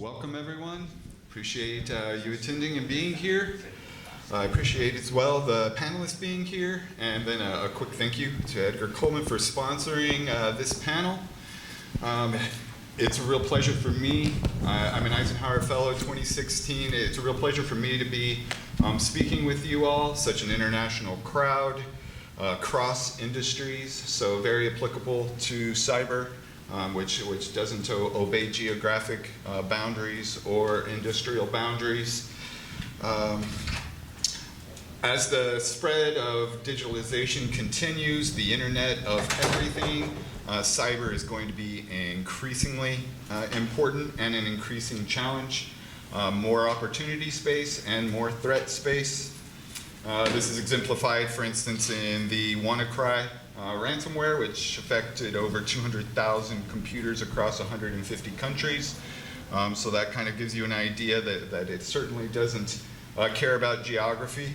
Welcome everyone. Appreciate you attending and being here. I appreciate as well the panelists being here, and then a quick thank you to Edgar Coleman for sponsoring this panel. It's a real pleasure for me. I'm an Eisenhower Fellow 2016. It's a real pleasure for me to be speaking with you all, such an international crowd, cross industries, so very applicable to cyber. Which doesn't obey geographic boundaries or industrial boundaries. As the spread of digitalization continues, the internet of everything, cyber is going to be increasingly important and an increasing challenge. More opportunity space and more threat space. This is exemplified, for instance, in the WannaCry ransomware, which affected over 200,000 computers across 150 countries. So that kind of gives you an idea that it certainly doesn't care about geography.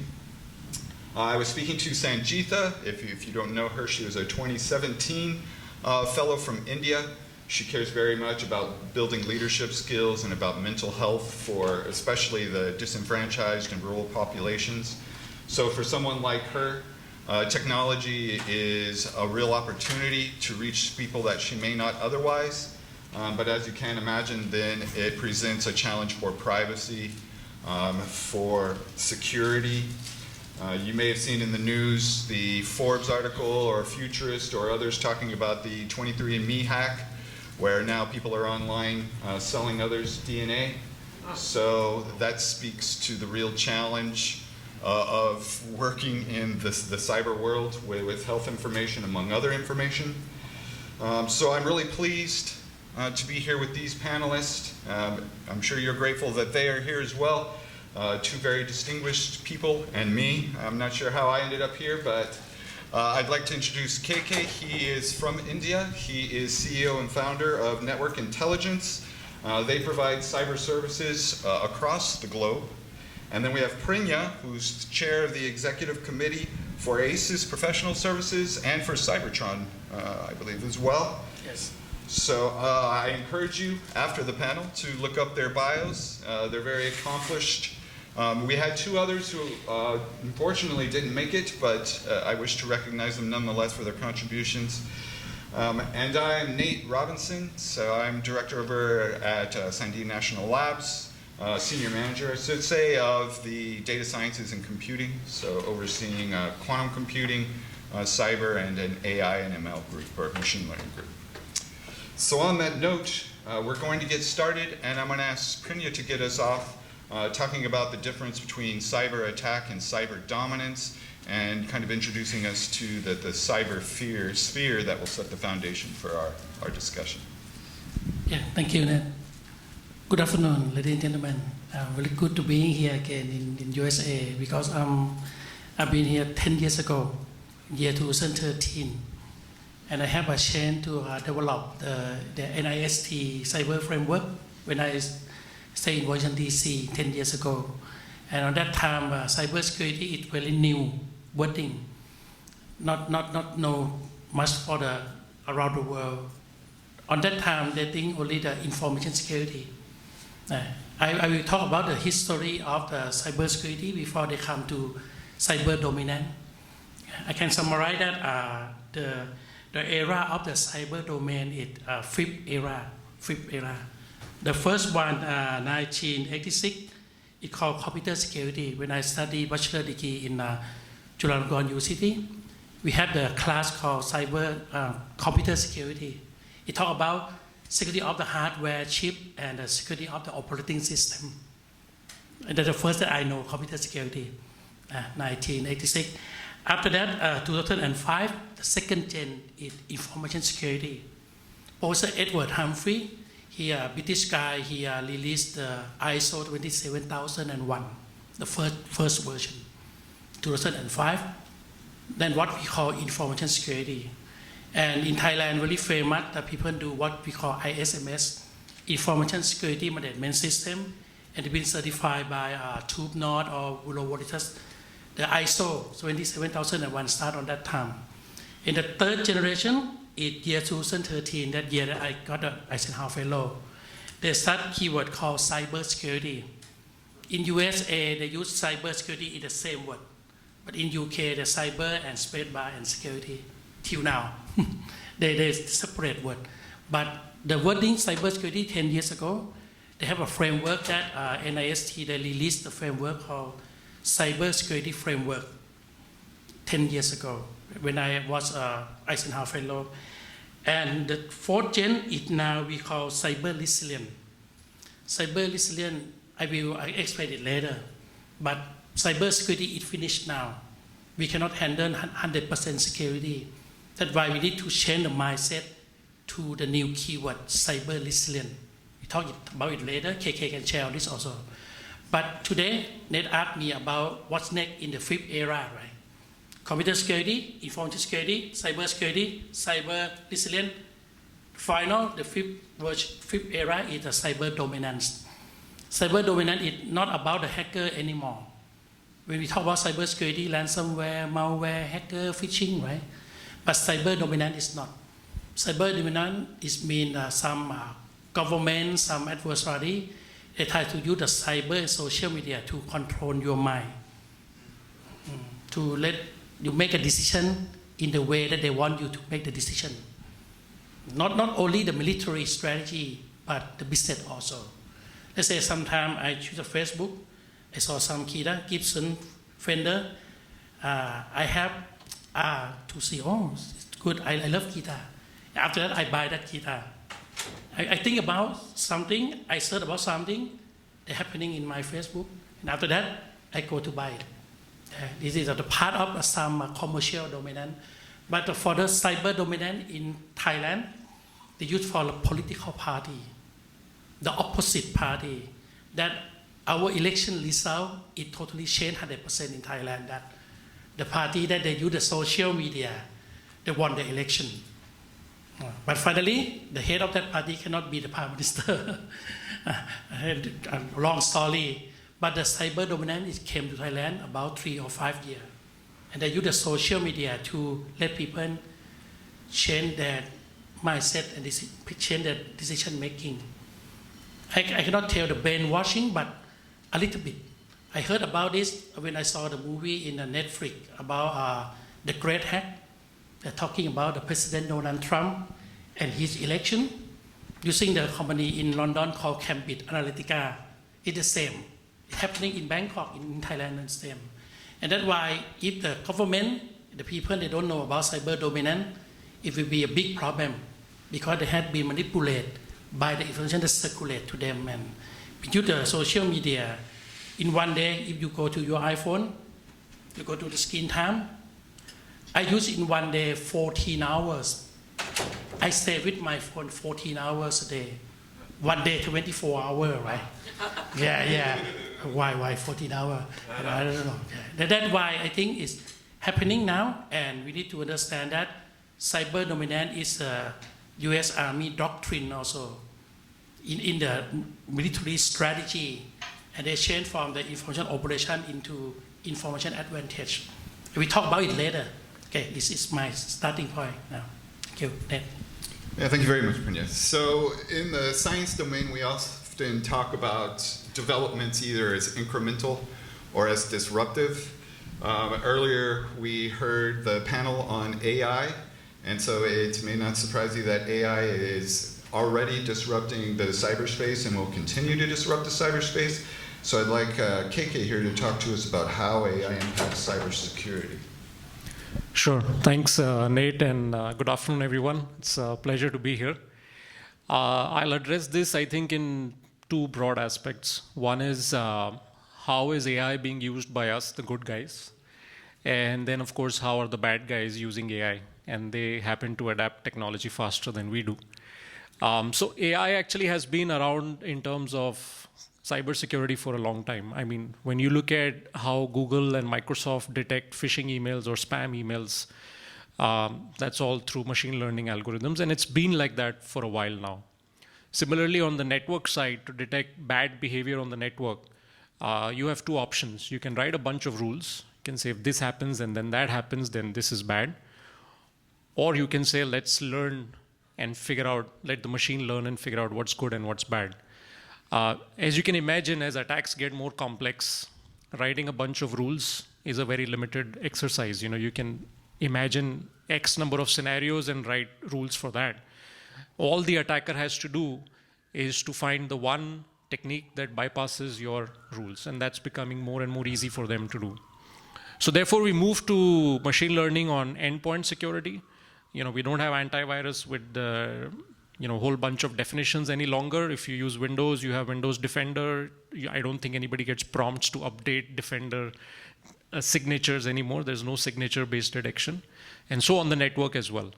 I was speaking to Sanjitha. If you don't know her, she was a 2017 fellow from India. She cares very much about building leadership skills and about mental health for especially the disenfranchised and rural populations. So for someone like her, technology is a real opportunity to reach people that she may not otherwise, but as you can imagine, then it presents a challenge for privacy, for security. You may have seen in the news the Forbes article or Futurist or others talking about the 23andMe hack, where now people are online selling others' DNA. So that speaks to the real challenge of working in the cyber world with health information, among other information. So I'm really pleased to be here with these panelists. I'm sure you're grateful that they are here as well. Two very distinguished people and me. I'm not sure how I ended up here, but I'd like to introduce KK. He is from India. He is CEO and founder of Network Intelligence. They provide cyber services across the globe. And then we have Prinya, who's chair of the executive committee for ACIS Professional Services and for Cybertron, I believe, as well. Yes. So I encourage you, after the panel, to look up their bios. They're very accomplished. We had two others who unfortunately didn't make it, but I wish to recognize them nonetheless for their contributions. And I'm Nate Robinson, so I'm director over at Sandia National Labs. Senior manager, I should say, of the data sciences and computing, so overseeing quantum computing, cyber, and an AI and ML group, or machine learning group. So on that note, we're going to get started, and I'm going to ask Prinya to get us off talking about the difference between cyber attack and cyber dominance, and kind of introducing us to the cyber sphere that will set the foundation for our discussion. Yeah, thank you, Ned. Good afternoon, ladies and gentlemen. Really good to be here again in USA, because I've been here 10 years ago, year 2013, and I have a chance to develop the NIST cyber framework when I stayed in Washington DC 10 years ago. And at that time, cybersecurity is very new wording, not know much for around the world. On that time, they think only the information security. I will talk about the history of the cybersecurity before they come to cyber dominance. I can summarize that the era of the cyber domain is fifth era. The first one, 1986, it's called computer security. When I studied bachelor degree in Chulalongkorn University, we had the class called cyber computer security. It talks about security of the hardware chip and the security of the operating system. And that's the first that I know, computer security, 1986. After that, 2005, the second gen is information security. Professor Edward Humphrey, he a British guy, he released the ISO 27001, the first version, 2005. Then what we call information security. And in Thailand, very famous that people do what we call ISMS, Information Security Management System, and it's been certified by Tube Nord or Bureau Veritas. The ISO 27001 started on that time. In the third generation, it's year 2013, that year that I got the Eisenhower Fellow. they start keyword called cybersecurity. In USA, they use cybersecurity in the same word. But in UK, the cyber and space bar and security, till now, they separate word. But the wording cybersecurity 10 years ago, they have a framework that NIST, they released the framework called Cybersecurity Framework 10 years ago when I was Eisenhower Fellow. And the fourth gen is now we call cyber resilient. Cyber resilient, I will explain it later. But cybersecurity is finished now. We cannot handle 100% security. That's why we need to change the mindset to the new keyword, cyber resilient. We talk about it later. KK can share on this also. But today, Ned asked me about what's next in the fifth era, right? Computer security, information security, cyber resilient. Final, the fifth era is the cyber dominance. Cyber dominance is not about the hacker anymore. When we talk about cyber security, ransomware, malware, hacker, phishing, right? But cyber dominance is not. Cyber dominance is mean some government, some adversary, they try to use the cyber and social media to control your mind, to let you make a decision in the way that they want you to make the decision. Not only the military strategy, but the business also. Let's say sometime I choose a Facebook, I saw some guitar, Gibson, Fender. I have to see, oh, it's good, I love guitar. After that, I buy that guitar. I think about something, I search about something that's happening in my Facebook, and after that, I go to buy it. This is the part of some commercial dominance. But for the cyber dominance in Thailand, they use for a political party, the opposite party, that our election result is totally changed 100% in Thailand, that the party that they use the social media, they won the election. But finally, the head of that party cannot be the prime minister. Long story. But the cyber dominance came to Thailand about 3 or 5 years. And they use the social media to let people change their mindset and change their decision making. I cannot tell the brainwashing, but a little bit. I heard about this when I saw the movie in Netflix about the Great Hack. They're talking about the President Donald Trump and his election using the company in London called Cambridge Analytica. It's the same. It's happening in Bangkok, in Thailand, and the same. And that's why if the government, the people, they don't know about cyber dominance, it will be a big problem because they had been manipulated by the information that circulate to them. And use the social media. In one day, if you go to your iPhone, you go to the screen time, I use it in one day 14 hours. I stay with my phone 14 hours a day. One day, 24 hours, right? Yeah. Why 14 hours? I don't know. That's why I think it's happening now, and we need to understand that cyber dominance is a US Army doctrine also in the military strategy, and they change from the information operation into information advantage. We talk about it later. Okay, this is my starting point now. Thank you, Ned. Yeah, thank you very much, Prinya. So in the science domain, we often talk about developments either as incremental or as disruptive. Earlier, we heard the panel on AI, and so it may not surprise you that AI is already disrupting the cyberspace and will continue to disrupt the cyberspace. So I'd like KK here to talk to us about how AI impacts cybersecurity. Sure. Thanks, Nate, and good afternoon, everyone. It's a pleasure to be here. I'll address this, I think, in two broad aspects. One is how is AI being used by us, the good guys? And then, of course, how are the bad guys using AI? And they happen to adapt technology faster than we do. So AI actually has been around in terms of cybersecurity for a long time. I mean, when you look at how Google and Microsoft detect phishing emails or spam emails, that's all through machine learning algorithms, and it's been like that for a while now. Similarly, on the network side, to detect bad behavior on the network, you have two options. You can write a bunch of rules. You can say if this happens and then that happens, then this is bad. Or you can say, let's learn and figure out, let the machine learn and figure out what's good and what's bad. As you can imagine, as attacks get more complex, writing a bunch of rules is a very limited exercise. You can imagine X number of scenarios and write rules for that. All the attacker has to do is to find the one technique that bypasses your rules, and that's becoming more and more easy for them to do. So therefore, we move to machine learning on endpoint security. We don't have antivirus with the whole bunch of definitions any longer. If you use Windows, you have Windows Defender. I don't think anybody gets prompts to update Defender signatures anymore. There's no signature-based detection, and so on the network as well.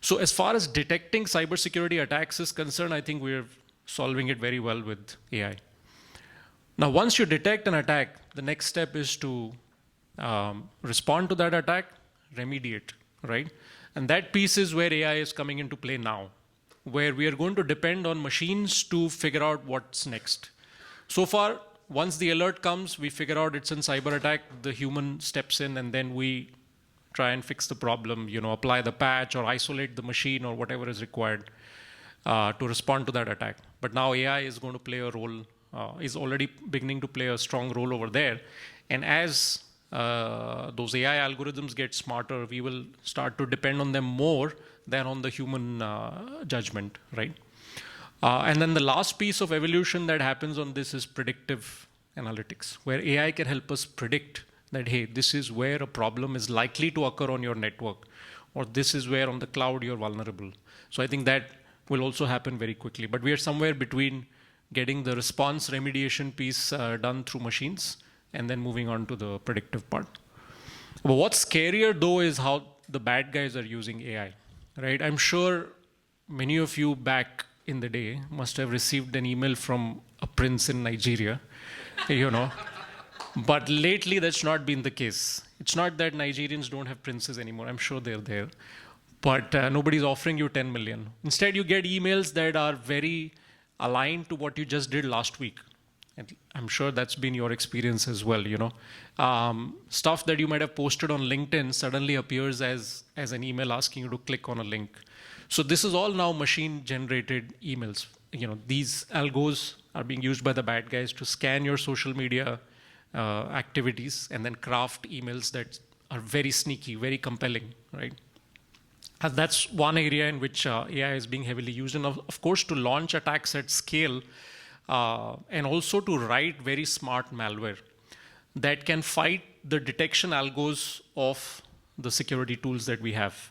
So as far as detecting cybersecurity attacks is concerned, I think we're solving it very well with AI. Now, once you detect an attack, the next step is to respond to that attack, remediate, right? And that piece is where AI is coming into play now, where we are going to depend on machines to figure out what's next. So far, once the alert comes, we figure out it's a cyber attack, the human steps in, and then we try and fix the problem, apply the patch or isolate the machine or whatever is required to respond to that attack. But now AI is going to play a role, is already beginning to play a strong role over there. And as those AI algorithms get smarter, we will start to depend on them more than on the human judgment, right? And then the last piece of evolution that happens on this is predictive analytics, where AI can help us predict that, hey, this is where a problem is likely to occur on your network, or this is where on the cloud you're vulnerable. So I think that will also happen very quickly. But we are somewhere between getting the response remediation piece done through machines and then moving on to the predictive part. But what's scarier, though, is how the bad guys are using AI, right? I'm sure many of you back in the day must have received an email from a prince in Nigeria, But lately, that's not been the case. It's not that Nigerians don't have princes anymore. I'm sure they're there. But nobody's offering you 10 million. Instead, you get emails that are very aligned to what you just did last week. And I'm sure that's been your experience as well, Stuff that you might have posted on LinkedIn suddenly appears as an email asking you to click on a link. So this is all now machine-generated emails. These algos are being used by the bad guys to scan your social media activities and then craft emails that are very sneaky, very compelling, right? And that's one area in which AI is being heavily used, and of course to launch attacks at scale, and also to write very smart malware that can fight the detection algos of the security tools that we have.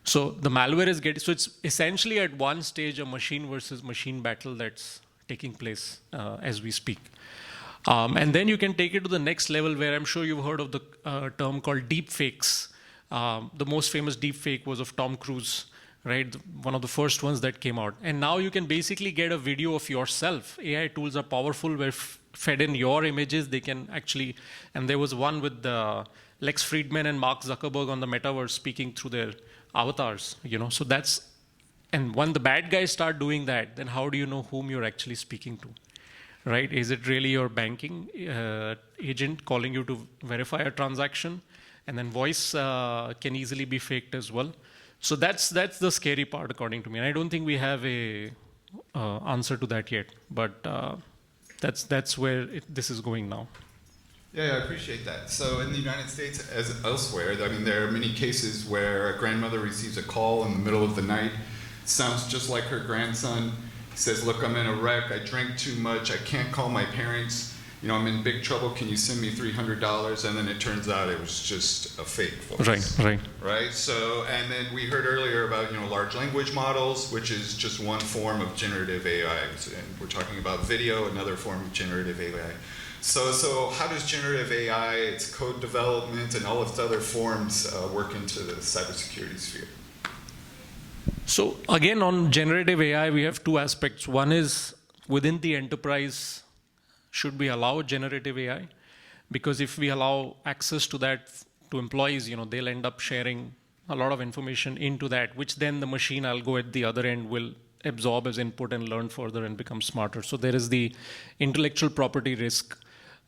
So the malware is so it's essentially at one stage a machine versus machine battle that's taking place as we speak. And then you can take it to the next level, where I'm sure you've heard of the term called deep fakes. The most famous deep fake was of Tom Cruise, right? One of the first ones that came out. And now you can basically get a video of yourself. AI tools are powerful, where fed in your images, they can actually, and there was one with Lex Friedman and Mark Zuckerberg on the metaverse speaking through their avatars, So that's, and when the bad guys start doing that, then how do you know whom you're actually speaking to? Right? Is it really your banking agent calling you to verify a transaction? And then voice can easily be faked as well. So that's the scary part, according to me. And I don't think we have a answer to that yet. But that's where this is going now. Yeah, I appreciate that. So in the United States, as elsewhere, there are many cases where a grandmother receives a call in the middle of the night, sounds just like her grandson. He says, look, I'm in a wreck, I drank too much, I can't call my parents, I'm in big trouble, can you send me $300? And then it turns out it was just a fake voice. Right? So, and then we heard earlier about, large language models, which is just one form of generative AI. And we're talking about video, another form of generative AI. So how does generative AI, its code development, and all its other forms work into the cybersecurity sphere? So again, on generative AI, we have two aspects. One is within the enterprise, should we allow generative AI? Because if we allow access to that to employees, they'll end up sharing a lot of information into that, which then the machine algo at the other end will absorb as input and learn further and become smarter. So there is the intellectual property risk.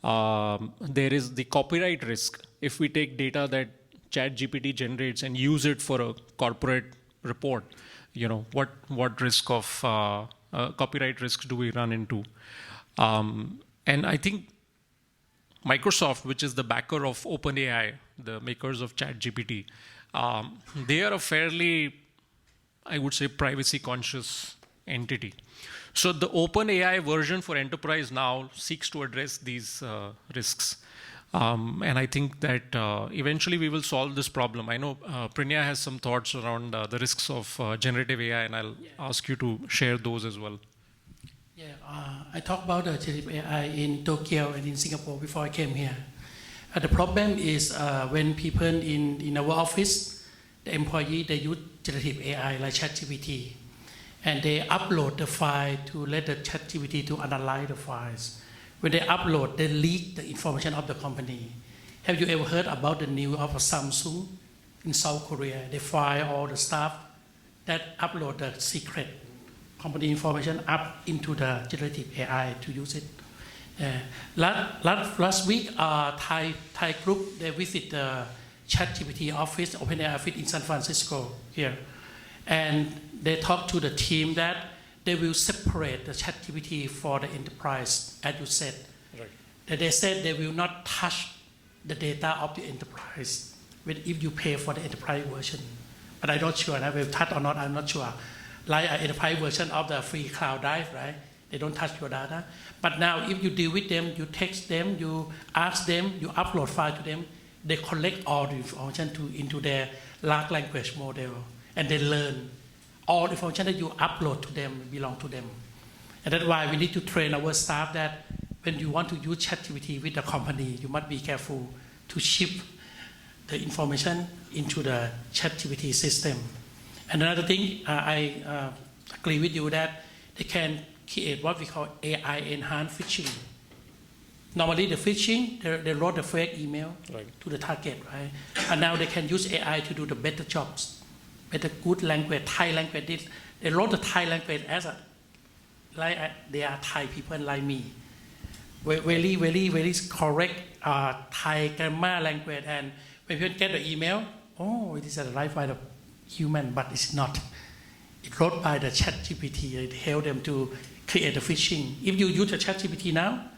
There is the copyright risk. If we take data that ChatGPT generates and use it for a corporate report, what risk of copyright risks do we run into? And I think Microsoft, which is the backer of OpenAI, the makers of ChatGPT, they are a fairly, I would say, privacy conscious entity. So the OpenAI version for enterprise now seeks to address these risks. And I think that eventually we will solve this problem. I know Prinya has some thoughts around the risks of generative AI, and I'll ask you to share those as well. Yeah, I talked about the generative AI in Tokyo and in Singapore before I came here. The problem is when people in our office, the employee, they use generative AI like ChatGPT, and they upload the file to let the ChatGPT to analyze the files. When they upload, they leak the information of the company. Have you ever heard about the news of Samsung in South Korea? They fire all the staff that upload the secret company information up into the generative AI to use it. Last week, Thai group, they visit the ChatGPT office, OpenAI office in San Francisco here. And they talked to the team that they will separate the ChatGPT for the enterprise, as you said. Right. That they said they will not touch the data of the enterprise if you pay for the enterprise version. But I'm not sure, I will touch or not, I'm not sure. Like an enterprise version of the free cloud drive, right? They don't touch your data. But now if you deal with them, you text them, you ask them, you upload file to them, they collect all the information into their large language model, and they learn. All the information that you upload to them belong to them. And that's why we need to train our staff that when you want to use ChatGPT with the company, you must be careful to ship the information into the ChatGPT system. And another thing, I agree with you that they can create what we call AI enhanced phishing. Normally the phishing, they wrote the fake email to the target, right? And now they can use AI to do the better jobs. Better good language, Thai language. They wrote the Thai language as they are Thai people like me. Very, very, very correct Thai grammar language. And when people get the email, oh, it is a write by the human, but it's not. It wrote by the ChatGPT. It helped them to create the phishing. If you use the ChatGPT now,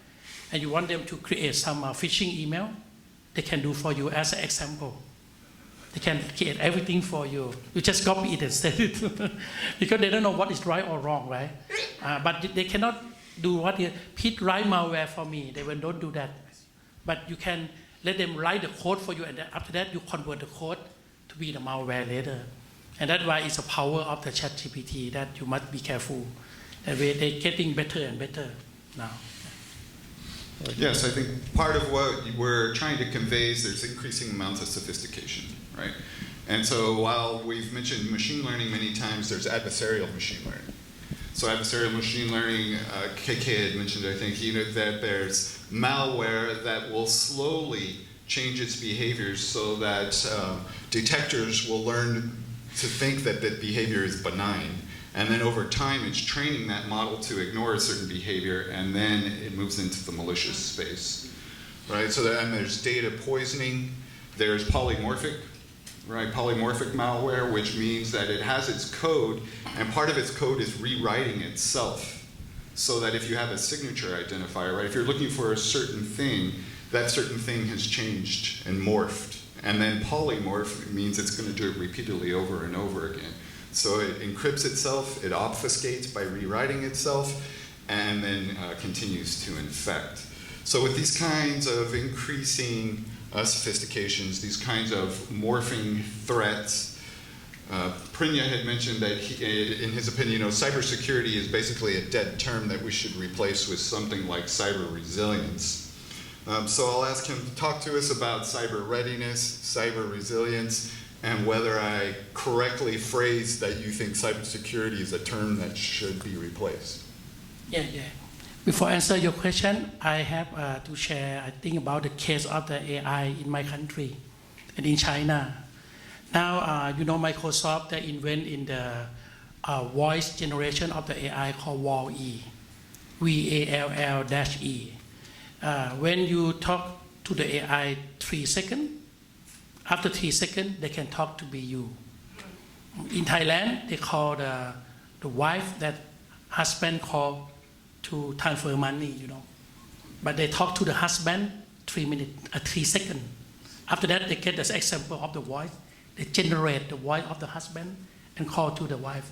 and you want them to create some phishing email, they can do for you as an example. They can create everything for you. You just copy it and send it. Because they don't know what is right or wrong, right? But they cannot do what Pete write malware for me. They will don't do that. But you can let them write the code for you, and then after that you convert the code to be the malware later. And that's why it's the power of the ChatGPT that you must be careful. And they're getting better and better now. Yes, I think part of what we're trying to convey is there's increasing amounts of sophistication, right? And so while we've mentioned machine learning many times, there's adversarial machine learning. So adversarial machine learning, KK had mentioned, I think, that there's malware that will slowly change its behaviors so that detectors will learn to think that that behavior is benign. And then over time, it's training that model to ignore a certain behavior, and then it moves into the malicious space, right? So and there's data poisoning, there's polymorphic, right? Polymorphic malware, which means that it has its code, and part of its code is rewriting itself, so that if you have a signature identifier, right? If you're looking for a certain thing, that certain thing has changed and morphed. And then polymorph means it's going to do it repeatedly over and over again. So it encrypts itself, it obfuscates by rewriting itself, and then continues to infect. So with these kinds of increasing sophistications, these kinds of morphing threats, Prinya had mentioned that in his opinion, cybersecurity is basically a dead term that we should replace with something like cyber resilience. So I'll ask him to talk to us about cyber readiness, cyber resilience, and whether I correctly phrased that you think cybersecurity is a term that should be replaced. Yeah. Before I answer your question, I have to share, I think, about the case of the AI in my country and in China. Now, Microsoft, they invent in the voice generation of the AI called VALL-E, VALL-E. When you talk to the AI 3 seconds, after 3 seconds, they can talk to be you. In Thailand, they call the wife that husband call to transfer money, you know. But they talk to the husband 3 minutes, 3 seconds. After that, they get the example of the voice. They generate the voice of the husband and call to the wife.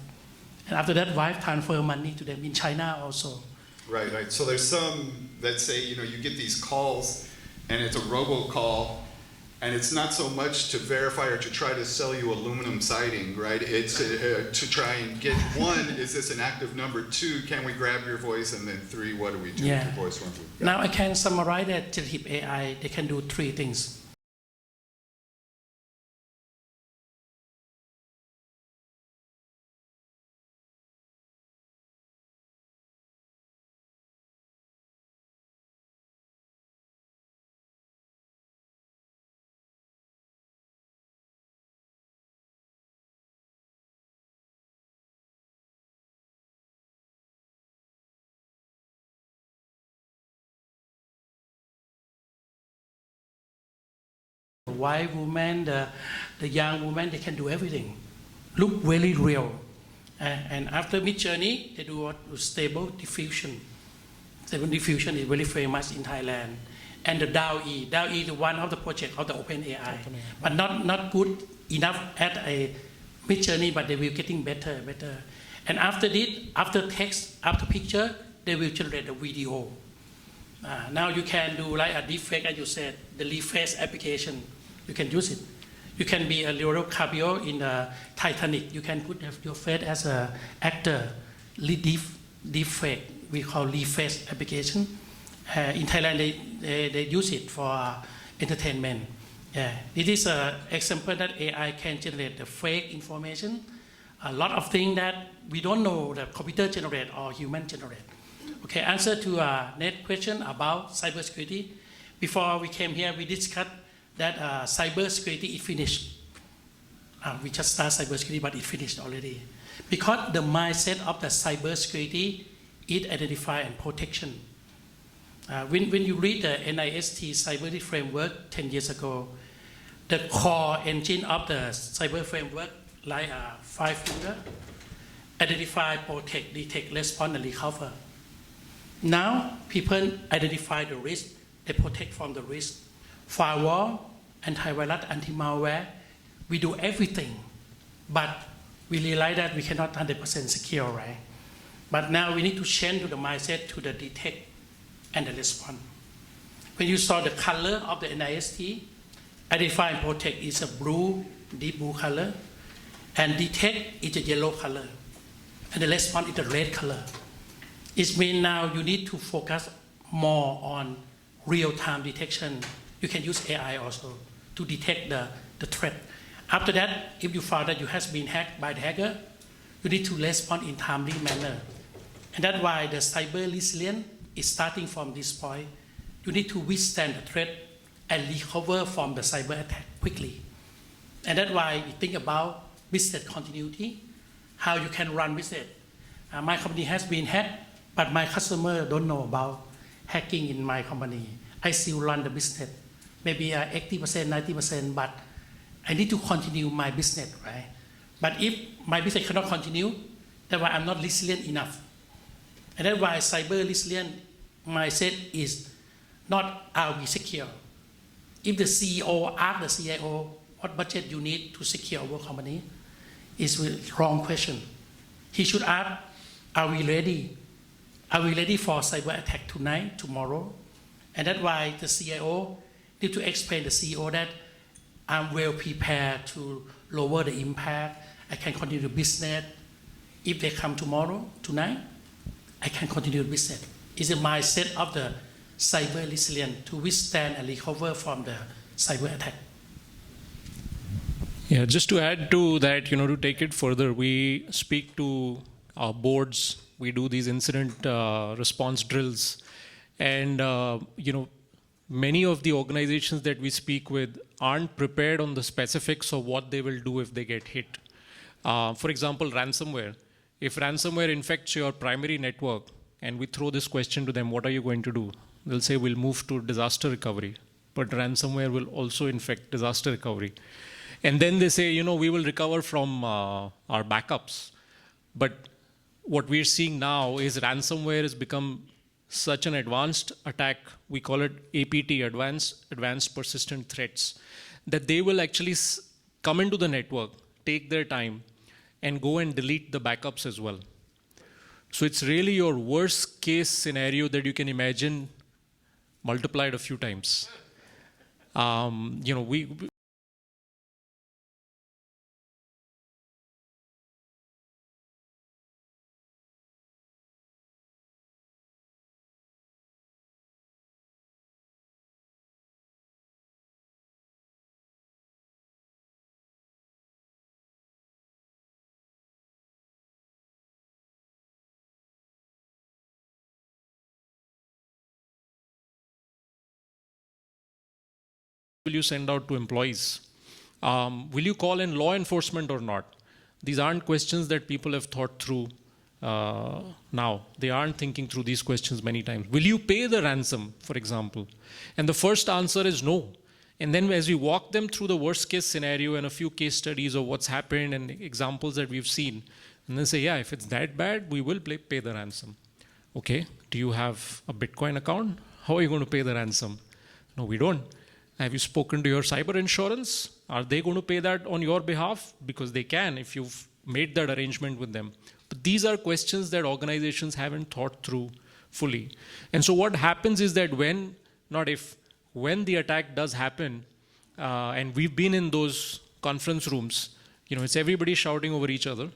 And after that, wife transfer money to them in China also. Right, right. So there's some that say, you know, you get these calls and it's a robocall and it's not so much to verify or to try to sell you aluminum siding, right? It's to try and get, one, is this an active number? 2, can we grab your voice? And then 3, what do we do with your voice once we've got Now I can summarize that generative AI, they can do 3 things. The white woman, the young woman, they can do everything. Look very real. And after mid-journey, they do what? Stable diffusion. Stable diffusion is very famous in Thailand. And the DAO-E. DAO-E is one of the project of the OpenAI. But not good enough at a mid-journey, but they will getting better. And after this, after text, after picture, they will generate a video. Now you can do like a deepfake, as you said, the reface application. You can use it. You can be a Leonardo DiCaprio in Titanic. You can put your face as an actor. Deepfake, we call reface application. In Thailand, they use it for entertainment. This is an example that AI can generate the fake information. A lot of things that we don't know that computer generate or human generate. Okay, answer to next question about cybersecurity. Before we came here, we discussed that cybersecurity is finished. We just started cybersecurity, but it finished already. Because the mindset of the cybersecurity is identify and protection. When you read the NIST cyber framework 10 years ago, the core engine of the cyber framework, like 5 fingers, identify, protect, detect, respond, and recover. Now, people identify the risk, they protect from the risk. Firewall, antivirus, anti-malware, we do everything, but we realize that we cannot 100% secure, right? But now we need to change to the mindset to the detect and the respond. When you saw the color of the NIST, identify and protect is a blue, deep blue color, and detect is a yellow color, and the respond is a red color. It means now you need to focus more on real-time detection. You can use AI also to detect the threat. After that, if you found that you have been hacked by the hacker, you need to respond in timely manner. And that's why the cyber resilience is starting from this point. You need to withstand the threat and recover from the cyber attack quickly. And that's why we think about business continuity, how you can run business. My company has been hacked, but my customer don't know about hacking in my company. I still run the business, maybe 80%, 90%, but I need to continue my business, right? But if my business cannot continue, that's why I'm not resilient enough. And that's why cyber resilient mindset is not are we secure. If the CEO asks the CIO what budget you need to secure our company, is the wrong question. He should ask, are we ready? Are we ready for cyber attack tonight, tomorrow? And that's why the CIO need to explain to the CEO that I'm well prepared to lower the impact. I can continue the business. If they come tomorrow, tonight, I can continue the business. It's a mindset of the cyber resilient to withstand and recover from the cyber attack. Yeah, just to add to that, to take it further, we speak to our boards, we do these incident response drills, and many of the organizations that we speak with aren't prepared on the specifics of what they will do if they get hit. For example, ransomware. If ransomware infects your primary network, and we throw this question to them, what are you going to do? They'll say, we'll move to disaster recovery. But ransomware will also infect disaster recovery. And then they say, we will recover from our backups. But what we're seeing now is ransomware has become such an advanced attack, we call it APT, advanced persistent threats, that they will actually come into the network, take their time, and go and delete the backups as well. So it's really your worst case scenario that you can imagine multiplied a few times. Will you send out to employees? Will you call in law enforcement or not? These aren't questions that people have thought through now. They aren't thinking through these questions many times. Will you pay the ransom, for example? And the first answer is no. And then as we walk them through the worst case scenario and a few case studies of what's happened and examples that we've seen, and then say, yeah, if it's that bad, we will pay the ransom. Okay, do you have a Bitcoin account? How are you going to pay the ransom? No, we don't. Have you spoken to your cyber insurance? Are they going to pay that on your behalf? Because they can if you've made that arrangement with them. But these are questions that organizations haven't thought through fully. And so what happens is that when the attack does happen, and we've been in those conference rooms, it's everybody shouting over each other,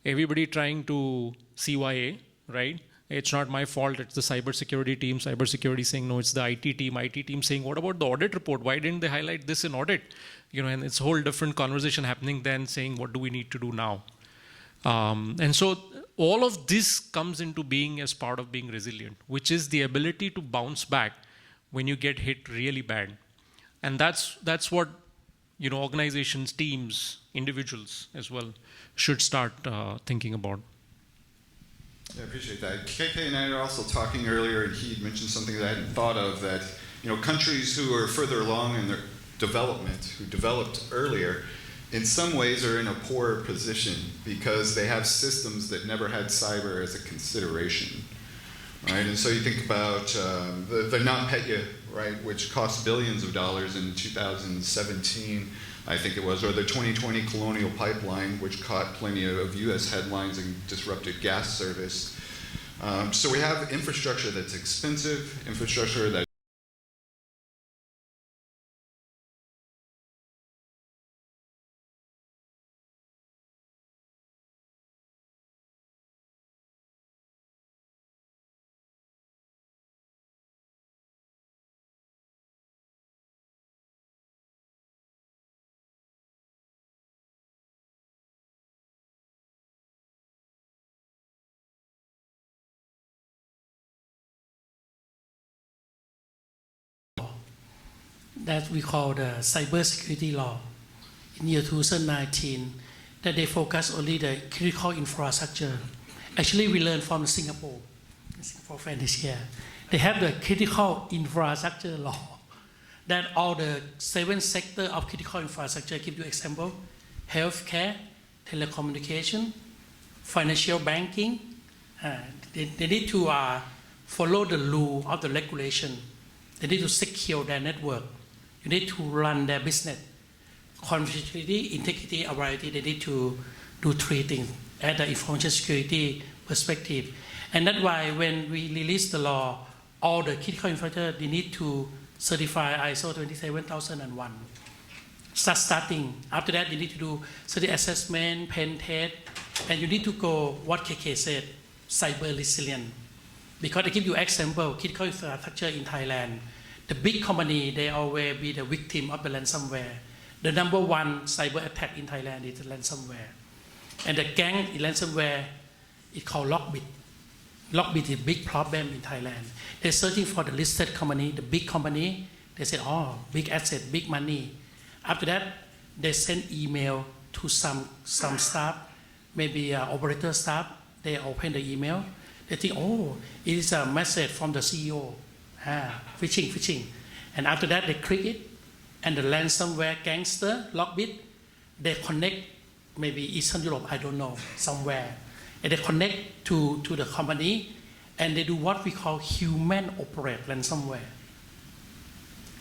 everybody trying to CYA, right? It's not my fault, it's the cybersecurity team saying, no, it's the IT team saying, what about the audit report? Why didn't they highlight this in audit? And it's a whole different conversation happening then saying, what do we need to do now? And so all of this comes into being as part of being resilient, which is the ability to bounce back when you get hit really bad. And that's what organizations, teams, individuals as well should start thinking about. Yeah, I appreciate that. KK and I were also talking earlier, and he mentioned something that I hadn't thought of, that countries who are further along in their development, who developed earlier, in some ways are in a poorer position because they have systems that never had cyber as a consideration, right? And so you think about the NotPetya, right, which cost billions of dollars in 2017, I think it was, or the 2020 Colonial Pipeline, which caught plenty of US headlines and disrupted gas service. So we have infrastructure that's expensive, infrastructure that that we call the cybersecurity law in year 2019, that they focus only the critical infrastructure. Actually, we learned from Singapore friend is here. They have the critical infrastructure law, that all the 7 sectors of critical infrastructure, give you example, healthcare, telecommunication, financial banking, they need to follow the rule of the regulation. They need to secure their network. You need to run their business. Confidentiality, integrity, availability, they need to do 3 things at the information security perspective. And that's why when we release the law, all the critical infrastructure, they need to certify ISO 27001. Starting. After that, you need to do study assessment, pen test, and you need to go, what KK said, cyber resilient. Because I give you example, critical infrastructure in Thailand, the big company, they always be the victim of the ransomware. The number 1 cyber attack in Thailand is the ransomware. And the gang in ransomware is called Lockbit. Lockbit is a big problem in Thailand. They're searching for the listed company, the big company. They say, oh, big asset, big money. After that, they send email to some staff, maybe operator staff. They open the email. They think, oh, it is a message from the CEO. Phishing. And after that, they click it. And the ransomware gangster, Lockbit, they connect maybe Eastern Europe, I don't know, somewhere. and they connect to the company, and they do what we call human operate ransomware.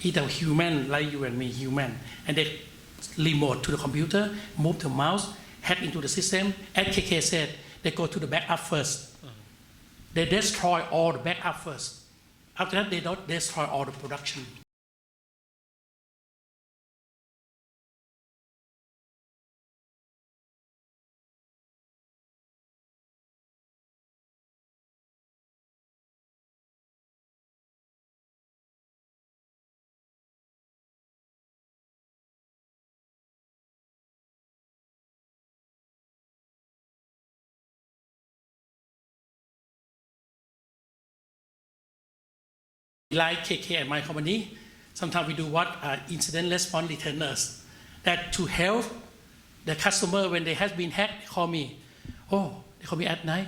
Either human, like you and me, human, and they remote to the computer, move the mouse, hack into the system. As KK said, they go to the backup first. They destroy all the backup first. After that, they don't destroy all the production. Like KK and my company, sometimes we do what incident response returners. That to help the customer when they have been hacked, they call me. Oh, they call me at night.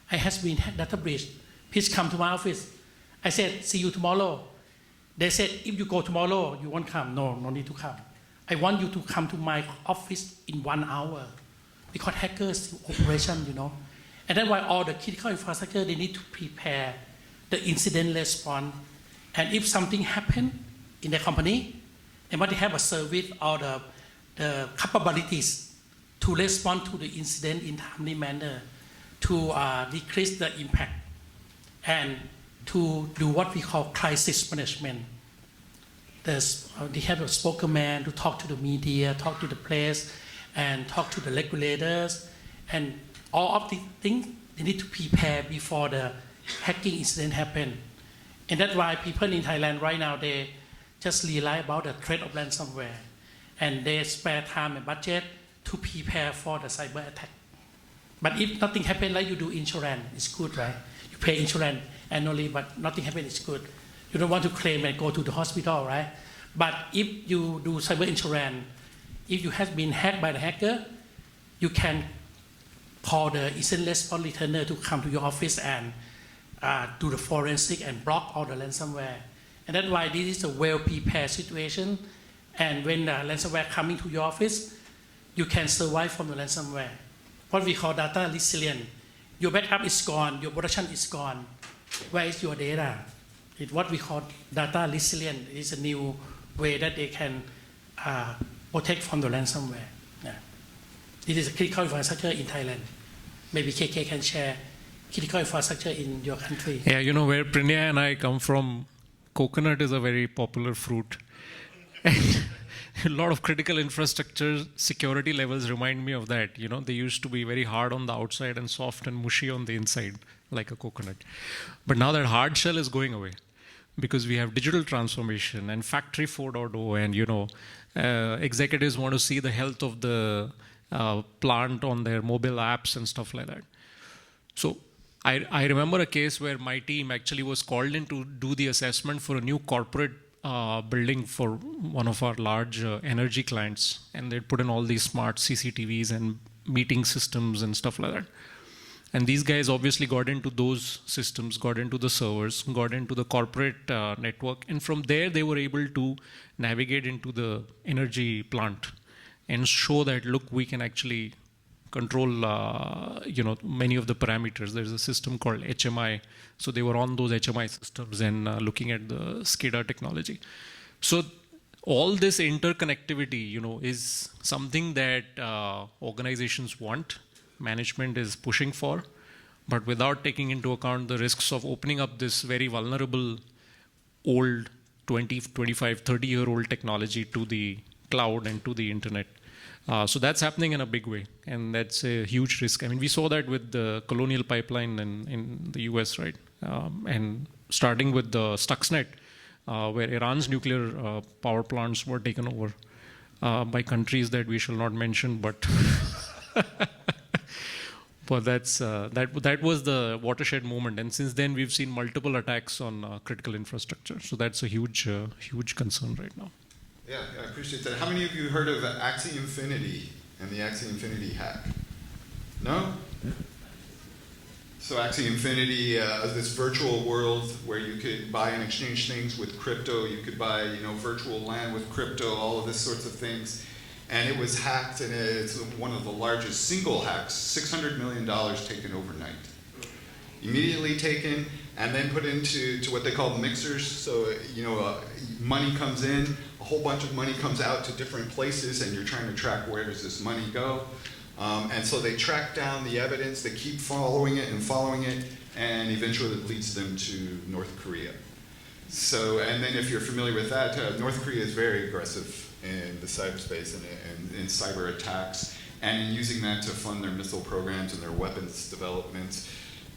I has been hacked, data breach. Please come to my office. I said, see you tomorrow. They said, if you go tomorrow, you won't come. No, no need to come. I want you to come to my office in 1 hour. Because hackers operation, you know. And that's why all the critical infrastructure, they need to prepare the incident response. And if something happened in the company, they might have a service or the capabilities to respond to the incident in timely manner, to decrease the impact, and to do what we call crisis management. They have a spokesman to talk to the media, talk to the press, and talk to the regulators, and all of these things they need to prepare before the hacking incident happen. And that's why people in Thailand right now, they just realize about the threat of ransomware. And they spare time and budget to prepare for the cyber attack. But if nothing happens, like you do insurance, it's good, right? You pay insurance annually, but nothing happens, it's good. You don't want to claim and go to the hospital, right? But if you do cyber insurance, if you have been hacked by the hacker, you can call the incident response returner to come to your office and do the forensic and block all the ransomware. And that's why this is a well-prepared situation. And when the ransomware coming to your office, you can survive from the ransomware. What we call data resilient. Your backup is gone, your production is gone. Where is your data? It's what we call data resilient. It's a new way that they can protect from the ransomware. Yeah. This is a critical infrastructure in Thailand. Maybe KK can share critical infrastructure in your country. Yeah, you know, where Prinya and I come from, coconut is a very popular fruit. And a lot of critical infrastructure security levels remind me of that. You know, they used to be very hard on the outside and soft and mushy on the inside, like a coconut. But now that hard shell is going away because we have digital transformation and Factory 4.0, and, you know, executives want to see the health of the plant on their mobile apps and stuff like that. So I remember a case where my team actually was called in to do the assessment for a new corporate building for one of our large energy clients, and they'd put in all these smart CCTVs and meeting systems and stuff like that. And these guys obviously got into those systems, got into the servers, got into the corporate network, and from there they were able to navigate into the energy plant and show that, look, we can actually control you know, many of the parameters. There's a system called HMI. So they were on those HMI systems and looking at the SCADA technology. So all this interconnectivity, you know, is something that organizations want, management is pushing for, but without taking into account the risks of opening up this very vulnerable old 20, 25, 30-year-old technology to the cloud and to the internet. So that's happening in a big way, and that's a huge risk. I mean, we saw that with the Colonial Pipeline in the US, right? And starting with the Stuxnet, where Iran's nuclear power plants were taken over by countries that we shall not mention, but but that was the watershed moment. And since then, we've seen multiple attacks on critical infrastructure. So that's a huge concern right now. Yeah, I appreciate that. How many of you heard of ACIS Infinity and the ACIS Infinity hack? No? So ACIS Infinity is this virtual world where you could buy and exchange things with crypto. You could buy, you know, virtual land with crypto, all of this sorts of things. and it was hacked, and it's one of the largest single hacks, $600 million taken overnight. Immediately taken, and then put into what they call mixers. So, money comes in, a whole bunch of money comes out to different places, and you're trying to track where does this money go. And so they track down the evidence, they keep following it, and eventually it leads them to North Korea. So, and then if you're familiar with that, North Korea is very aggressive in the cyberspace and in cyber attacks, and in using that to fund their missile programs and their weapons development.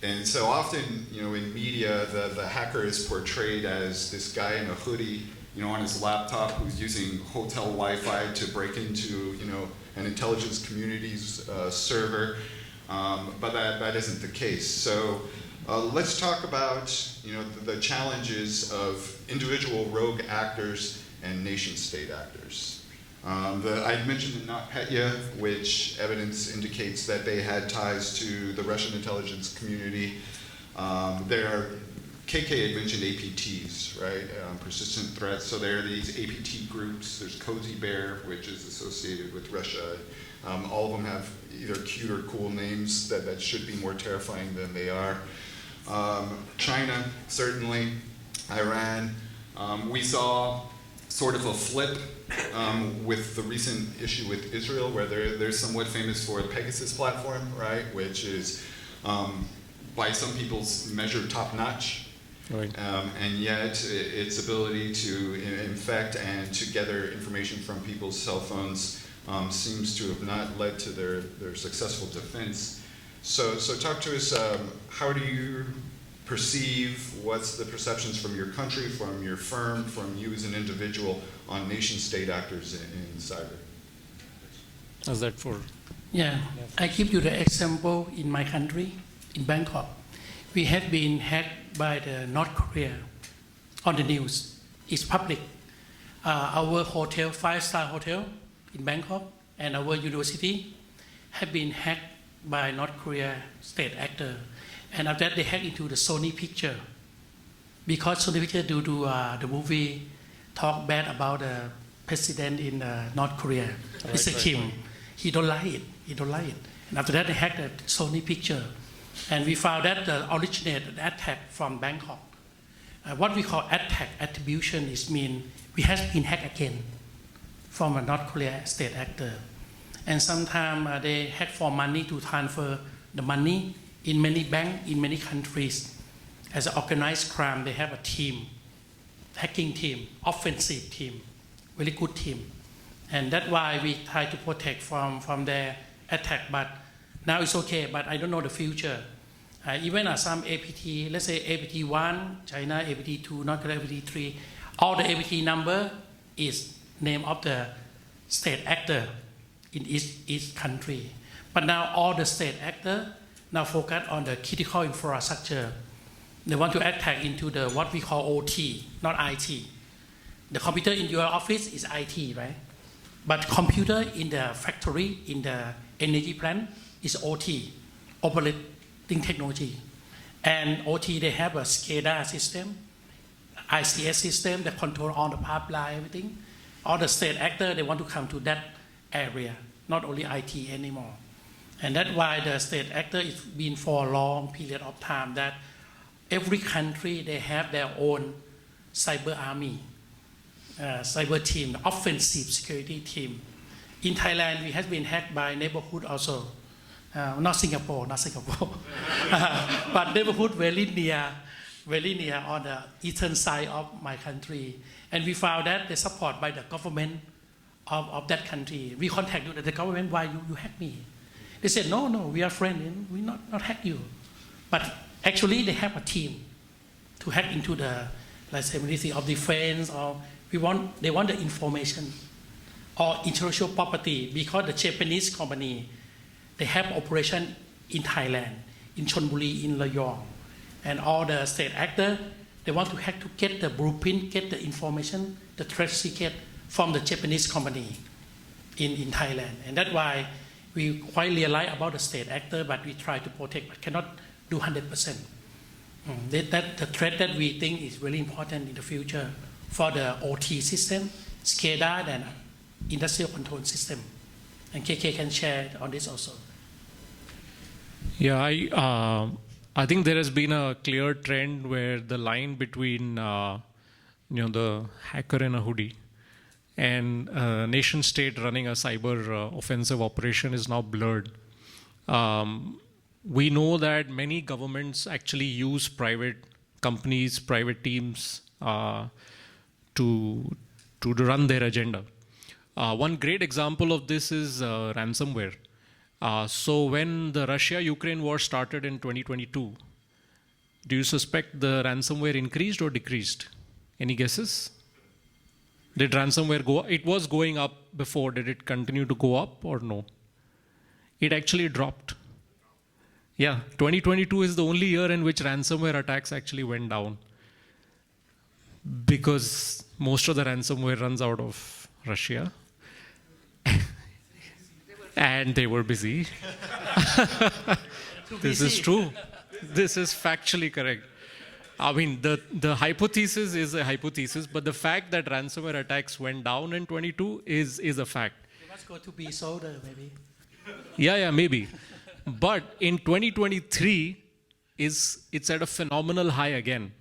And so often, in media, the hacker is portrayed as this guy in a hoodie, on his laptop who's using hotel Wi-Fi to break into, an intelligence community's server, but that isn't the case. So let's talk about, the challenges of individual rogue actors and nation-state actors. I mentioned the NotPetya, which evidence indicates that they had ties to the Russian intelligence community. KK had mentioned APTs, right? Persistent threats. So there are these APT groups. There's Cozy Bear, which is associated with Russia. All of them have either cute or cool names that should be more terrifying than they are. China, certainly. Iran. We saw sort of a flip with the recent issue with Israel, where they're somewhat famous for the Pegasus platform, right? Which is, by some people's measure, top-notch. Right. And yet, its ability to infect and to gather information from people's cell phones seems to have not led to their successful defense. So talk to us, how do you perceive, what's the perceptions from your country, from your firm, from you as an individual on nation-state actors in cyber? How's that for? Yeah, I give you the example in my country, in Bangkok. We have been hacked by the North Korea on the news. It's public. Our hotel, 5-star hotel in Bangkok, and our university have been hacked by North Korea state actor. And after that, they hacked into the Sony picture. Because Sony picture due to the movie talk bad about the president in North Korea, Mr. Kim. He don't like it. And after that, they hacked the Sony picture. And we found that the originated attack from Bangkok. What we call attack attribution is mean we have been hacked again from a North Korea state actor. And sometimes they hack for money to transfer the money in many banks, in many countries. As an organized crime, they have a team, hacking team, offensive team, very good team. And that's why we try to protect from their attack. But now it's okay, but I don't know the future. Even some APT, let's say APT 1, China, APT 2, North Korea, APT 3, all the APT number is name of the state actor in each country. But now all the state actors now focus on the critical infrastructure. They want to attack into the what we call OT, not IT. The computer in your office is IT, right? But computer in the factory, in the energy plant is OT, operating technology. And OT, they have a SCADA system, ACIS system that control all the pipeline, everything. All the state actors, they want to come to that area, not only IT anymore. And that's why the state actor is been for a long period of time that every country, they have their own cyber army, cyber team, the offensive security team. In Thailand, we have been hacked by neighborhood also. Not Singapore, but neighborhood very near on the eastern side of my country. And we found that they support by the government of that country. We contacted the government, why you hack me? They said, no, we are friends, we not hack you. But actually they have a team to hack into the, let's say, Ministry of Defense, or they want the information or intellectual property, because the Japanese company, they have operation in Thailand, in Chonburi, in Rayong. And all the state actors, they want to hack to get the blueprint, get the information, the trade secret from the Japanese company in Thailand. And that's why we quite realize about the state actor, but we try to protect, but cannot do 100%. That the threat that we think is really important in the future for the OT system, SCADA, and industrial control system. And KK can share on this also. Yeah, I think there has been a clear trend where the line between the hacker in a hoodie and a nation state running a cyber offensive operation is now blurred. We know that many governments actually use private companies, private teams to run their agenda. One great example of this is ransomware. So when the Russia-Ukraine war started in 2022, do you suspect the ransomware increased or decreased? Any guesses? Did ransomware go up? It was going up before. Did it continue to go up or no? It actually dropped. Yeah, 2022 is the only year in which ransomware attacks actually went down, because most of the ransomware runs out of Russia. And they were busy. This is true. This is factually correct. I mean, the hypothesis is a hypothesis, but the fact that ransomware attacks went down in 22 is a fact. It must go to be solder, maybe. Yeah, maybe. But in 2023, it's at a phenomenal high again.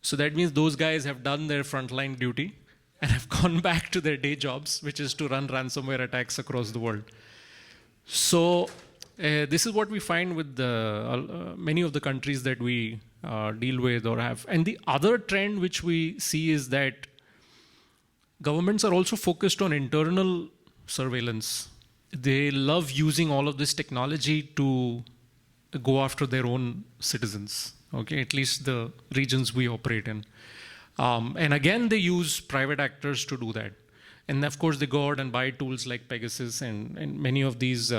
So that means those guys have done their frontline duty and have gone back to their day jobs, which is to run ransomware attacks across the world. So this is what we find with many of the countries that we deal with or have. And the other trend which we see is that governments are also focused on internal surveillance. They love using all of this technology to go after their own citizens, okay, at least the regions we operate in. And again, they use private actors to do that. And of course, they go out and buy tools like Pegasus, and many of these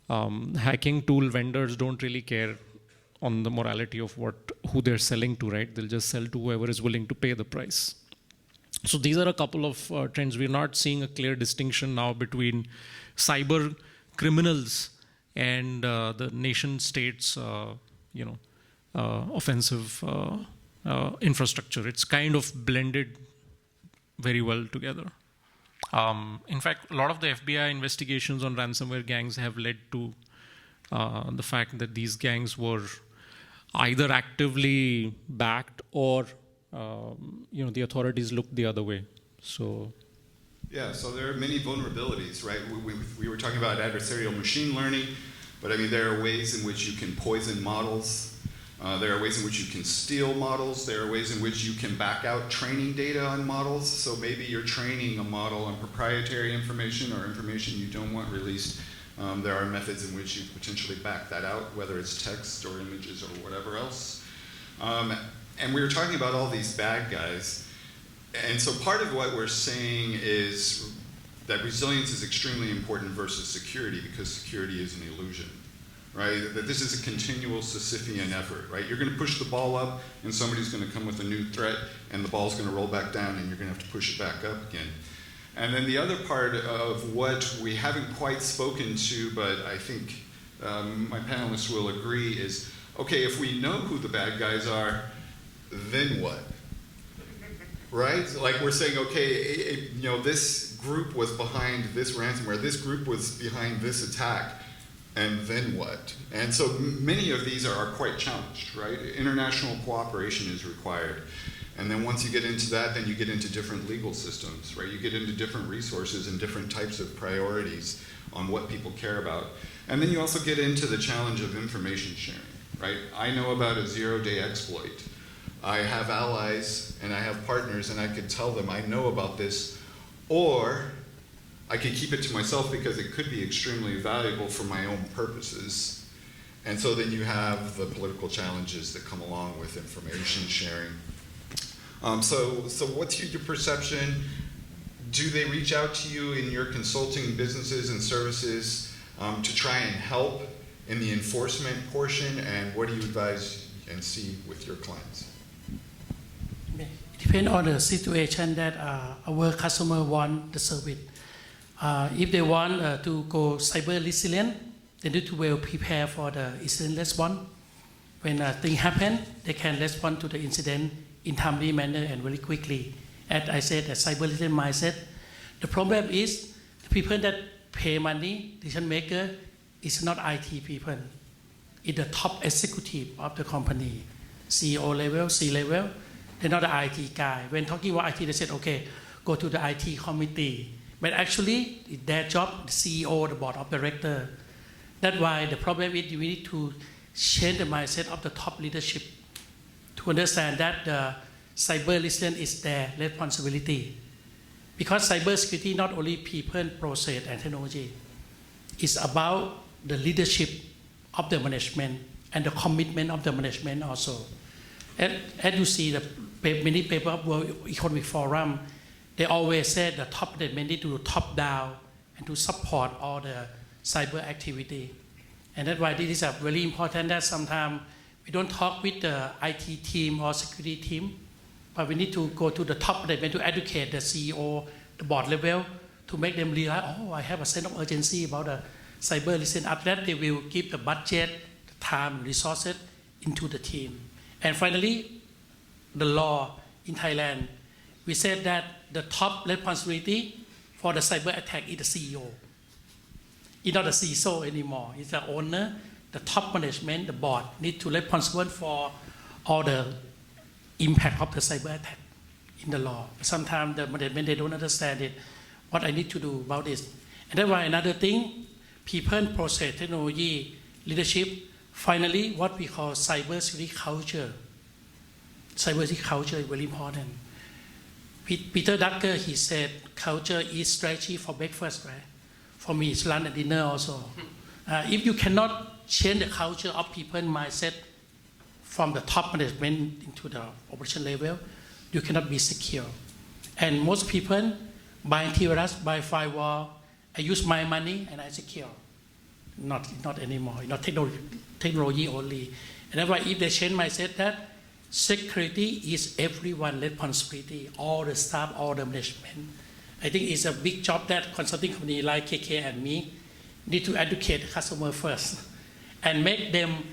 hacking tool vendors don't really care on the morality of who they're selling to, right? They'll just sell to whoever is willing to pay the price. So these are a couple of trends. We're not seeing a clear distinction now between cyber criminals and the nation states, offensive infrastructure. It's kind of blended very well together. In fact, a lot of the FBI investigations on ransomware gangs have led to the fact that these gangs were either actively backed or the authorities looked the other way. So. Yeah, so there are many vulnerabilities, right? We were talking about adversarial machine learning, but I mean, there are ways in which you can poison models. There are ways in which you can steal models. There are ways in which you can back out training data on models. So maybe you're training a model on proprietary information or information you don't want released. There are methods in which you potentially back that out, whether it's text or images or whatever else. And we were talking about all these bad guys. And so part of what we're saying is that resilience is extremely important versus security, because security is an illusion, right? That this is a continual Sisyphean effort, right? You're going to push the ball up, and somebody's going to come with a new threat, and the ball's going to roll back down, and you're going to have to push it back up again. And then the other part of what we haven't quite spoken to, but I think my panelists will agree, is, okay, if we know who the bad guys are, then what? Right? Like we're saying, okay, this group was behind this ransomware, this group was behind this attack, and then what? And so many of these are quite challenged, right? International cooperation is required. And then once you get into that, then you get into different legal systems, right? You get into different resources and different types of priorities on what people care about. And then you also get into the challenge of information sharing, right? I know about a zero-day exploit. I have allies and I have partners, and I could tell them I know about this, or I could keep it to myself because it could be extremely valuable for my own purposes. And so then you have the political challenges that come along with information sharing. So what's your perception? Do they reach out to you in your consulting businesses and services to try and help in the enforcement portion? And what do you advise and see with your clients? It depends on the situation that our customer want the service. If they want to go cyber resilient, they need to well prepare for the incident response. When a thing happen, they can respond to the incident in timely manner and very quickly. As I said, a cyber resilient mindset The problem is the people that pay money, decision maker, is not IT people. It's the top executive of the company, CEO level, C level. They're not the IT guy. When talking about IT, they said, okay, go to the IT committee. But actually, it's their job, the CEO, the board of director. That's why the problem is we need to change the mindset of the top leadership to understand that the cyber resilience is their responsibility. Because cybersecurity not only people, process, and technology. It's about the leadership of the management and the commitment of the management also. As you see, the many papers of World Economic Forum, they always said the top management need to top down and to support all the cyber activity. And that's why this is a very important that sometimes we don't talk with the IT team or security team, but we need to go to the top management to educate the CEO, the board level, to make them realize, oh, I have a sense of urgency about the cyber resilience. After that, they will give the budget, the time, resources into the team. And finally, the law in Thailand, we said that the top responsibility for the cyber attack is the CEO. It's not the CISO anymore. It's the owner, the top management, the board need to be responsible for all the impact of the cyber attack in the law. Sometimes the management, they don't understand it, what I need to do about this. And that's why another thing, people, process, technology, leadership, finally, what we call cybersecurity culture. Cybersecurity culture is very important. Peter Drucker, he said, culture is strategy for breakfast, right? For me, it's lunch and dinner also. If you cannot change the culture of people's mindset from the top management into the operation level, you cannot be secure. And most people buy antivirus, buy firewall, I use my money and I secure. Not anymore, not technology only. And that's why if they change mindset that security is everyone's responsibility, all the staff, all the management. I think it's a big job that consulting company like KK and me need to educate the customer first and make them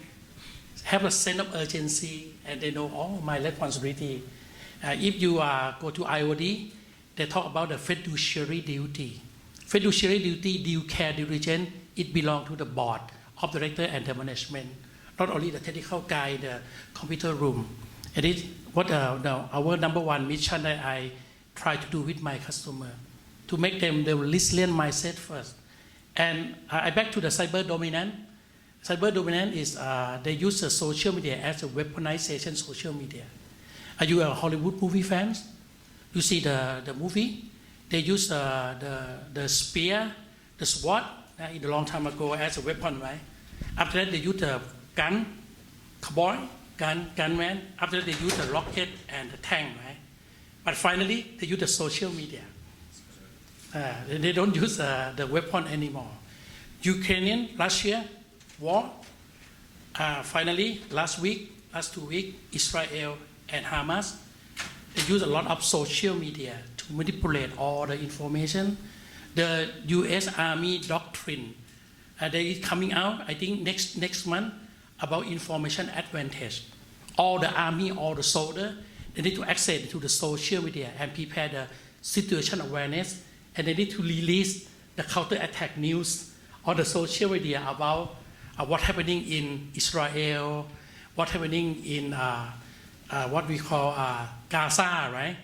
have a sense of urgency and they know, oh, my responsibility. If you go to IOD, they talk about the fiduciary duty. Fiduciary duty, due care, diligence, it belongs to the board of director and the management, not only the technical guy, the computer room. And it's what our number one mission that I try to do with my customer, to make them the resilient mindset first. And I back to the cyber dominant. Cyber dominant is they use the social media as a weaponization social media. Are you a Hollywood movie fans? You see the movie? They use the spear, the sword, in a long time ago as a weapon, right? After that, they use the gun, cowboy, gunman. After that, they use the rocket and the tank, right? But finally, they use the social media. They don't use the weapon anymore. Ukrainian, Russia, war. Finally, last 2 weeks, Israel and Hamas, they use a lot of social media to manipulate all the information. The U.S. Army doctrine, they is coming out, I think next month, about information advantage. All the army, all the soldiers, they need to access to the social media and prepare the situation awareness, and they need to release the counter-attack news on the social media about what's happening in Israel, what's happening in what we call Gaza, right?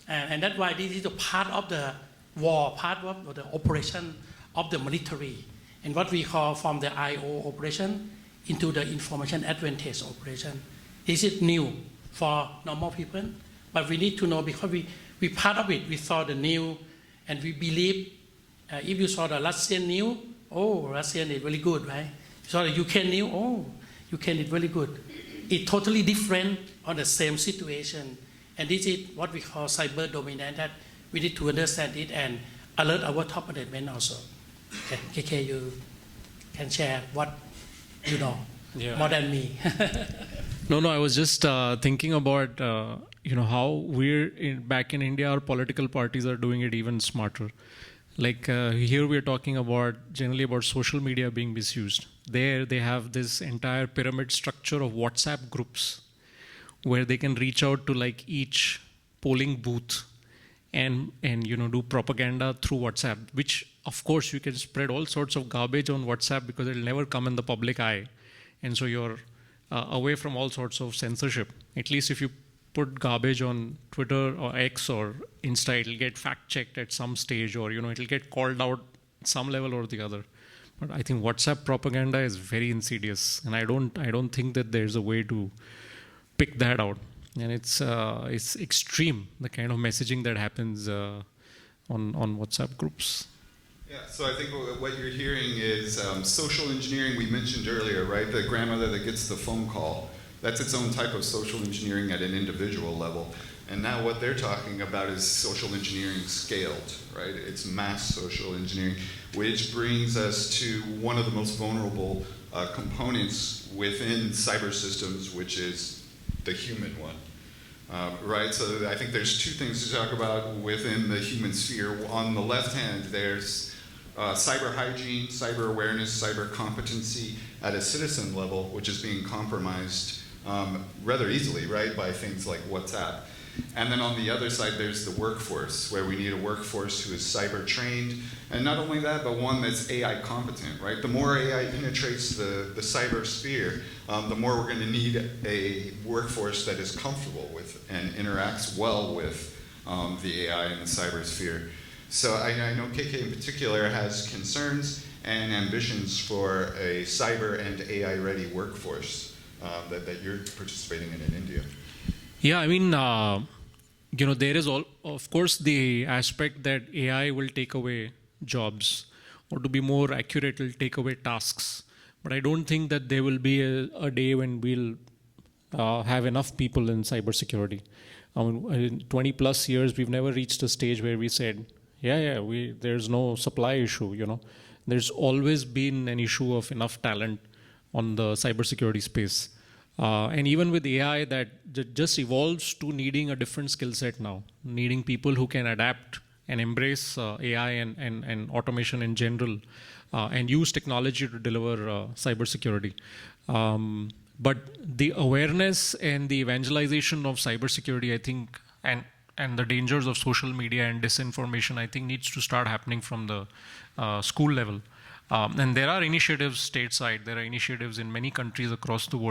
And that's why this is a part of the war, part of the operation of the military, and what we call from the IO operation into the information advantage operation. This is new for normal people, but we need to know because we part of it. We saw the news, and we believe if you saw the Russian news, oh, Russian is really good, right? You saw the UK news, oh, UK is really good. It's totally different on the same situation, and this is what we call cyber dominant. That we need to understand it and alert our top management also. Okay, KK, you can share what you know more than me. No, I was just thinking about how back in India, our political parties are doing it even smarter. Like here we are talking generally about social media being misused. There they have this entire pyramid structure of WhatsApp groups where they can reach out to like each polling booth and do propaganda through WhatsApp, which of course you can spread all sorts of garbage on WhatsApp because it'll never come in the public eye, and so you're away from all sorts of censorship. At least if you put garbage on Twitter or X or Insta, it'll get fact-checked at some stage, or it'll get called out at some level or the other. But I think WhatsApp propaganda is very insidious, and I don't think that there's a way to pick that out. And it's extreme, the kind of messaging that happens on WhatsApp groups. Yeah, so I think what you're hearing is social engineering. We mentioned earlier, right? The grandmother that gets the phone call. That's its own type of social engineering at an individual level. And now what they're talking about is social engineering scaled, right? It's mass social engineering, which brings us to one of the most vulnerable components within cyber systems, which is the human one, right? So I think there's two things to talk about within the human sphere. On the left hand, there's cyber hygiene, cyber awareness, cyber competency at a citizen level, which is being compromised rather easily, right, by things like WhatsApp. And then on the other side, there's the workforce, where we need a workforce who is cyber trained. And not only that, but one that's AI competent, right? The more AI penetrates the cyber sphere, the more we're going to need a workforce that is comfortable with and interacts well with the AI in the cyber sphere. So I know KK in particular has concerns and ambitions for a cyber and AI ready workforce that you're participating in India. Yeah, I mean, there is of course the aspect that AI will take away jobs, or to be more accurate, will take away tasks. But I don't think that there will be a day when we'll have enough people in cybersecurity. I mean, in 20 plus years, we've never reached a stage where we said, there's no supply issue, There's always been an issue of enough talent on the cybersecurity space. And even with AI, that just evolves to needing a different skill set now, needing people who can adapt and embrace AI and automation in general, and use technology to deliver cybersecurity. But the awareness and the evangelization of cybersecurity, I think, and the dangers of social media and disinformation, I think needs to start happening from the school level. And there are initiatives stateside, there are initiatives in many countries across the world